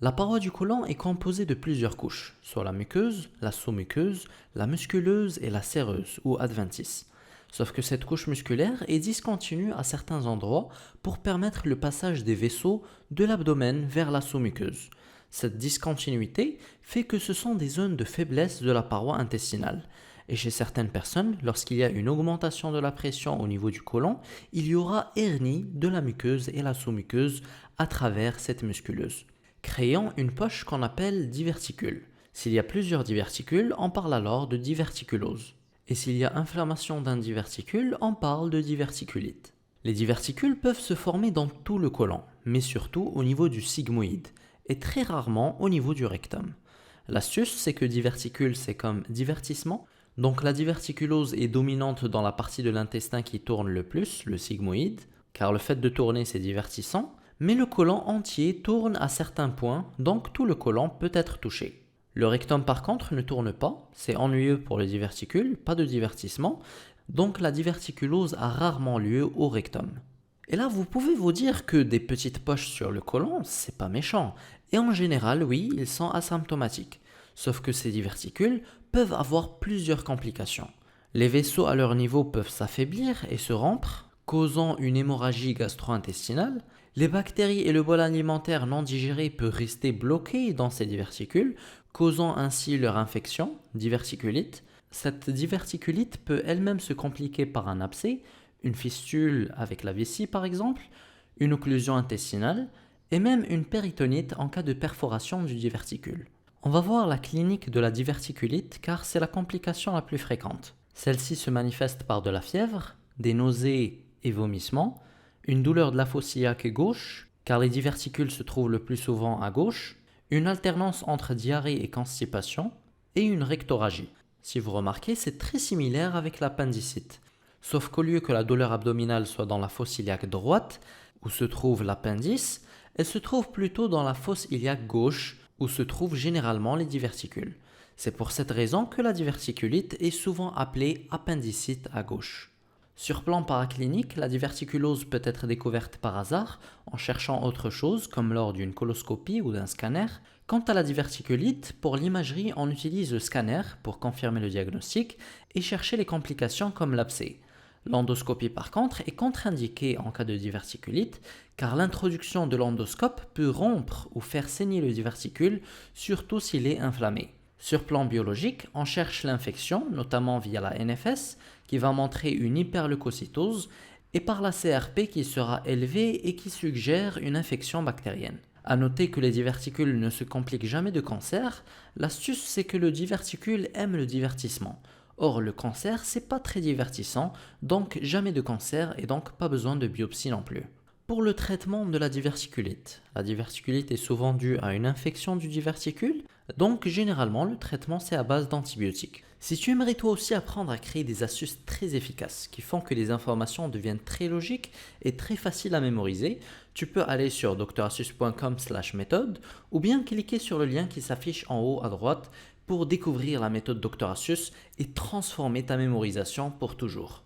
La paroi du côlon est composée de plusieurs couches, soit la muqueuse, la sous-muqueuse, la musculeuse et la séreuse ou adventice. Sauf que cette couche musculaire est discontinue à certains endroits pour permettre le passage des vaisseaux de l'abdomen vers la sous-muqueuse. Cette discontinuité fait que ce sont des zones de faiblesse de la paroi intestinale. Et chez certaines personnes, lorsqu'il y a une augmentation de la pression au niveau du côlon, il y aura hernie de la muqueuse et la sous-muqueuse à travers cette musculeuse, créant une poche qu'on appelle diverticule. S'il y a plusieurs diverticules, on parle alors de diverticulose. Et s'il y a inflammation d'un diverticule, on parle de diverticulite. Les diverticules peuvent se former dans tout le côlon, mais surtout au niveau du sigmoïde, et très rarement au niveau du rectum. L'astuce, c'est que diverticule, c'est comme divertissement, donc la diverticulose est dominante dans la partie de l'intestin qui tourne le plus, le sigmoïde, car le fait de tourner c'est divertissant, mais le côlon entier tourne à certains points, donc tout le côlon peut être touché. Le rectum par contre ne tourne pas, c'est ennuyeux pour les diverticules, pas de divertissement, donc la diverticulose a rarement lieu au rectum. Et là vous pouvez vous dire que des petites poches sur le côlon, c'est pas méchant, et en général oui, ils sont asymptomatiques, sauf que ces diverticules peuvent avoir plusieurs complications. Les vaisseaux à leur niveau peuvent s'affaiblir et se rompre, causant une hémorragie gastro-intestinale. Les bactéries et le bol alimentaire non digéré peuvent rester bloqués dans ces diverticules, causant ainsi leur infection, diverticulite. Cette diverticulite peut elle-même se compliquer par un abcès, une fistule avec la vessie par exemple, une occlusion intestinale et même une péritonite en cas de perforation du diverticule. On va voir la clinique de la diverticulite car c'est la complication la plus fréquente. Celle-ci se manifeste par de la fièvre, des nausées et vomissements, une douleur de la fosse iliaque gauche, car les diverticules se trouvent le plus souvent à gauche, une alternance entre diarrhée et constipation, et une rectorragie. Si vous remarquez, c'est très similaire avec l'appendicite. Sauf qu'au lieu que la douleur abdominale soit dans la fosse iliaque droite, où se trouve l'appendice, elle se trouve plutôt dans la fosse iliaque gauche, où se trouvent généralement les diverticules. C'est pour cette raison que la diverticulite est souvent appelée appendicite à gauche. Sur plan paraclinique, la diverticulose peut être découverte par hasard en cherchant autre chose comme lors d'une coloscopie ou d'un scanner. Quant à la diverticulite, pour l'imagerie, on utilise le scanner pour confirmer le diagnostic et chercher les complications comme l'abcès. L'endoscopie par contre est contre-indiquée en cas de diverticulite car l'introduction de l'endoscope peut rompre ou faire saigner le diverticule, surtout s'il est inflammé. Sur plan biologique, on cherche l'infection, notamment via la NFS, qui va montrer une hyperleucocytose, et par la CRP qui sera élevée et qui suggère une infection bactérienne. A noter que les diverticules ne se compliquent jamais de cancer, l'astuce c'est que le diverticule aime le divertissement. Or le cancer c'est pas très divertissant, donc jamais de cancer et donc pas besoin de biopsie non plus. Pour le traitement de la diverticulite est souvent due à une infection du diverticule, donc généralement le traitement c'est à base d'antibiotiques. Si tu aimerais toi aussi apprendre à créer des astuces très efficaces qui font que les informations deviennent très logiques et très faciles à mémoriser, tu peux aller sur drasus.com/méthode ou bien cliquer sur le lien qui s'affiche en haut à droite pour découvrir la méthode Dr. Asus et transformer ta mémorisation pour toujours.